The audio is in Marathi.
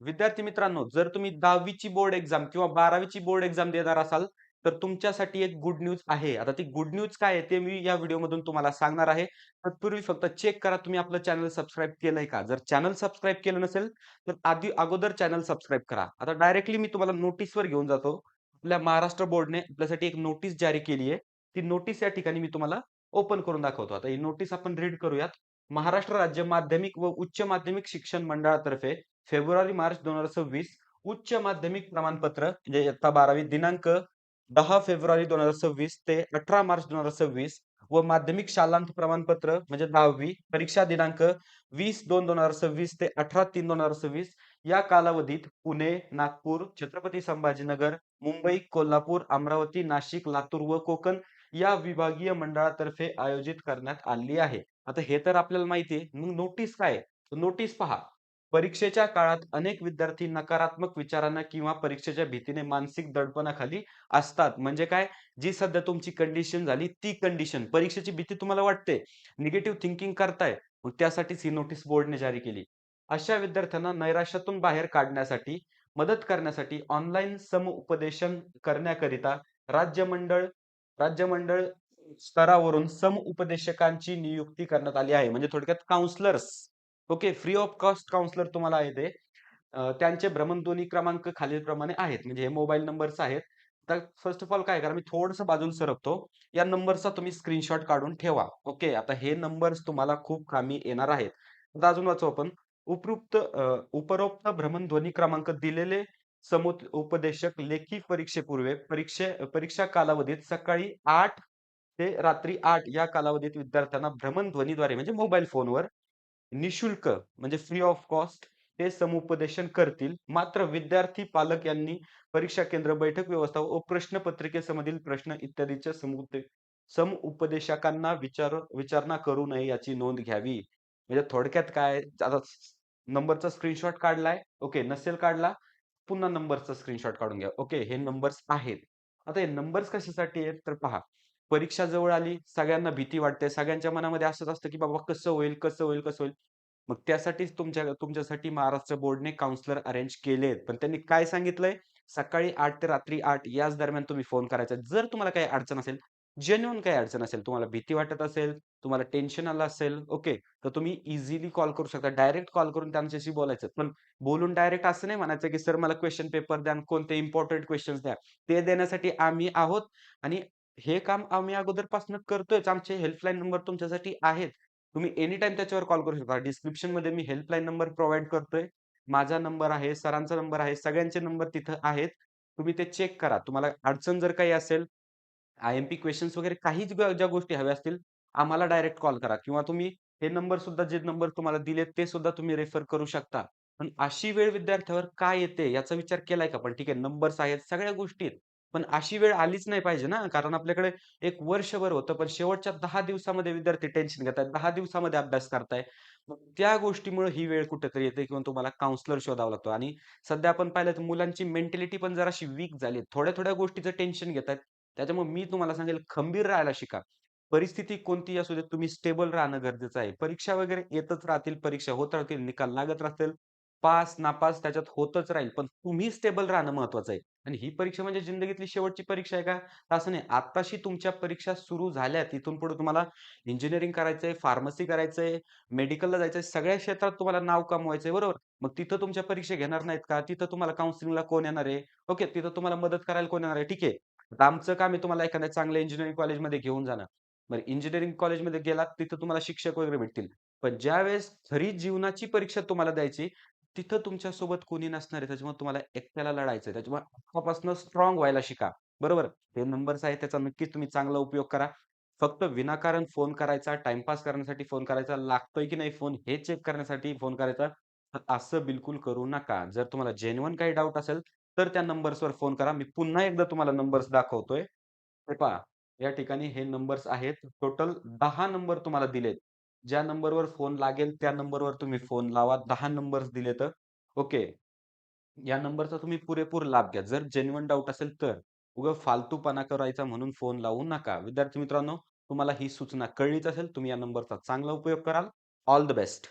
विद्यार्थी मित्रांनो, जर तुम्ही 10वी ची बोर्ड एक्झाम किंवा 12वी ची बोर्ड एक्झाम देणार असाल, तर तुमच्यासाठी एक गुड न्यूज आहे. आता ती गुड न्यूज काय आहे, ते मी या व्हिडिओमधून तुम्हाला सांगणार आहे. तत्पूर्वी फक्त चेक करा तुम्ही आपलं चॅनल सबस्क्राईब केलंय का? जर चॅनल सबस्क्राईब केलं नसेल, तर अगोदर चॅनल सबस्क्राईब करा. आता डायरेक्टली मी तुम्हाला नोटीसवर घेऊन जातो. आपल्या महाराष्ट्र बोर्डने आपल्यासाठी एक नोटीस जारी केली आहे. ती नोटीस या ठिकाणी मी तुम्हाला ओपन करून दाखवतो. आता ही नोटीस आपण रीड करूयात. महाराष्ट्र राज्य माध्यमिक व उच्च माध्यमिक शिक्षण मंडळातर्फे फेब्रुवारी-मार्च 2026 उच्च माध्यमिक प्रमाणपत्र म्हणजे इयत्ता 12वी दिनांक 10 फेब्रुवारी 2026 ते 18 मार्च 2026 व माध्यमिक शालांत प्रमाणपत्र म्हणजे 10वी परीक्षा दिनांक 20/2/2026 ते 18/3/2026 या कालावधीत पुणे, नागपूर, छत्रपती संभाजीनगर, मुंबई, कोल्हापूर, अमरावती, नाशिक, लातूर व कोकण या विभागीय मंडळातर्फे आयोजित करण्यात आली आहे. आता हे तर आपल्याला माहिती आहे. मग नोटीस काय आहे? नोटीस पहा. परीक्षेच्या काळात अनेक विद्यार्थी नकारात्मक विचारांना किंवा परीक्षेच्या भीतीने मानसिक दडपणाखाली असतात. म्हणजे काय? जी सध्या तुमची कंडिशन झाली ती कंडिशन. परीक्षेची भीती तुम्हाला वाटते, निगेटिव्ह थिंकिंग करताय, मग त्यासाठीच ही नोटीस बोर्डने जारी केली. अशा विद्यार्थ्यांना नैराश्यातून बाहेर काढण्यासाठी, मदत करण्यासाठी ऑनलाईन समुपदेशन करण्याकरिता राज्य मंडळ राज्य मंडळ स्तरावरून समुपदेशकांची नियुक्ती करण्यात आली आहे. म्हणजे थोडक्यात counsellors okay, free of cost counsellor तुम्हाला आहे ते. त्यांचे भ्रमणध्वनी क्रमांक खालीलप्रमाणे आहेत. म्हणजे हे मोबाईल नंबर्स आहेत. तर फर्स्ट ऑफ ऑल काय करा, मी थोडंसं बाजूला सरकतो. या नंबरचा तुम्ही स्क्रीनशॉट काढून ठेवा. ओके. आता हे नंबर्स तुम्हाला खूप कामी येणार आहेत. आता अजून वाचू आपण. उपरोक्त भ्रमणध्वनी क्रमांक दिलेले उपदेशक लेखी परीक्षेपूर्वी परीक्षा कालावधीत सकाळी 8 ते रात्री 8 या कालावधीत विद्यार्थ्यांना भ्रमणध्वनीद्वारे म्हणजे मोबाईल फोनवर निशुल्क म्हणजे फ्री ऑफ कॉस्ट ते समुपदेशन करतील. मात्र विद्यार्थी, पालक यांनी परीक्षा केंद्र, बैठक व्यवस्था व प्रश्नपत्रिकेसमधील प्रश्न इत्यादीच्या समुपदेशकांना विचारणा करू नये याची नोंद घ्यावी. म्हणजे थोडक्यात काय आता नंबरचा स्क्रीनशॉट काढलाय. ओके. नसेल काढला, पुन्हा नंबरचा स्क्रीनशॉट काढून घ्या. ओके. हे नंबर्स आहेत. आता हे नंबर्स कशासाठी आहेत तर पहा. परीक्षा जवळ आली, सगळ्यांना भीती वाटते. सगळ्यांच्या मनामध्ये असंच असतं, की बाबा कसं होईल, कसं होईल, कसं होईल? मग त्यासाठीच तुमच्यासाठी महाराष्ट्र बोर्डने काउंसलर अरेंज केलेत. पण त्यांनी काय सांगितलंय? सकाळी 8 ते रात्री 8 याच दरम्यान तुम्ही फोन करायचा. जर तुम्हाला काही अडचण असेल, जेन्युइन काही अडचण असेल, तुम्हाला भीती वाटत असेल, तुम्हाला टेन्शन आलं असेल, ओके, तर तुम्ही इझिली कॉल करू शकता. डायरेक्ट कॉल करून त्यांच्याशी बोलायचं. पण बोलून डायरेक्ट असं नाही म्हणायचं, की "सर मला क्वेशन पेपर द्या आणि कोणते इम्पोर्टंट क्वेशन्स द्या." ते देण्यासाठी आम्ही आहोत आणि हे काम आम्ही अगोदरपासून करतोयच. आमचे हेल्पलाईन नंबर तुमच्यासाठी आहेत. तुम्ही एनी टाईम त्याच्यावर कॉल करू शकता. डिस्क्रिप्शनमध्ये मी हेल्पलाईन नंबर प्रोव्हाईड करतोय. माझा नंबर आहे, सरांचा नंबर आहे, सगळ्यांचे नंबर तिथं आहेत. तुम्ही ते चेक करा. तुम्हाला अडचण जर काही असेल, आय-एम-पी क्वेशन्स वगैरे काहीच ज्या गोष्टी हव्या असतील, आम्हाला डायरेक्ट कॉल करा किंवा तुम्ही हे नंबर सुद्धा जे नंबर तुम्हाला दिलेत ते सुद्धा तुम्ही रेफर करू शकता. पण अशी वेळ विद्यार्थ्यावर का येते याचा विचार केलाय का? पण ठीक आहे, नंबर्स आहेत, सगळ्या गोष्टी आहेत. पण अशी वेळ आलीच नाही पाहिजे ना, कारण आपल्याकडे एक वर्षभर होतं, पण शेवटच्या 10 दिवसामध्ये विद्यार्थी टेन्शन घेतायत. 10 दिवसामध्ये अभ्यास करताय. मग त्या गोष्टीमुळे ही वेळ कुठेतरी येते किंवा तुम्हाला काउंसलर शोधावा लागतो आणि सध्या आपण पाहिलं तर मुलांची मेंटॅलिटी पण जराशी वीक झाली आहे. थोड्या-थोड्या गोष्टीचं टेन्शन घेतायत. त्याच्यामुळे मी तुम्हाला सांगेल खंबीर राहायला शिका. परिस्थिती कोणतीही असू दे, तुम्ही स्टेबल राहणं गरजेचं आहे. परीक्षा वगैरे येतच राहतील, परीक्षा होत राहतील, निकाल लागत राहतील. पास, नापास त्याच्यात होतच राहील. पण तुम्ही स्टेबल राहणं महत्वाचं आहे. आणि ही परीक्षा म्हणजे जिंदगीतली शेवटची परीक्षा आहे का? असं नाही. आत्ताशी तुमच्या परीक्षा सुरू झाल्यात. इथून पुढे तुम्हाला इंजिनिअरिंग करायचंय, फार्मसी करायचंय, मेडिकलला जायचंय, सगळ्या क्षेत्रात तुम्हाला नाव कमवायचंय, बरोबर? मग तिथं तुमच्या परीक्षा घेणार नाहीत का? तिथं तुम्हाला काउन्सिलिंगला कोण येणार आहे? ओके, तिथं तुम्हाला मदत करायला कोण येणार आहे? ठीक आहे. आता आमचं काम आहे तुम्हाला एखाद्या चांगल्या इंजिनिअरिंग कॉलेजमध्ये घेऊन जाणं. बरं इंजिनिअरिंग कॉलेजमध्ये गेलात, तिथं तुम्हाला शिक्षक वगैरे भेटतील. पण ज्यावेळेस खरी जीवनाची परीक्षा तुम्हाला द्यायची, तिथं तुमच्यासोबत कोणी नसणार आहे. त्याच्यामुळे तुम्हाला एकट्याला लढायचं आहे. त्याच्यामुळे आत्तापासून स्ट्राँग व्हायला शिका. बरोबर? हे नंबर्स आहेत त्याचा नक्कीच तुम्ही चांगला उपयोग करा. फक्त विनाकारण फोन करायचा, टाईमपास करण्यासाठी फोन करायचा, लागतोय की नाही फोन हे चेक करण्यासाठी फोन करायचा. तर असं बिलकुल करू नका. जर तुम्हाला जेन्युइन काही डाउट असेल, तर त्या नंबर्सवर फोन करा. मी पुन्हा एकदा तुम्हाला नंबर्स दाखवतोय. हे पहा, या ठिकाणी हे नंबर्स आहेत. टोटल 10 नंबर तुम्हाला दिलेत. ज्या नंबरवर फोन लागेल त्या नंबरवर तुम्ही फोन लावा. 10 नंबर्स दिलेत. ओके. या नंबरचा तुम्ही पुरेपूर लाभ घ्या. जर जेन्युइन डाउट असेल तर. उगाच फालतूपणा करायचा म्हणून फोन लावू नका. विद्यार्थी मित्रांनो, तुम्हाला ही सूचना कळलीच असेल. तुम्ही या नंबरचा चांगला उपयोग कराल. All the best.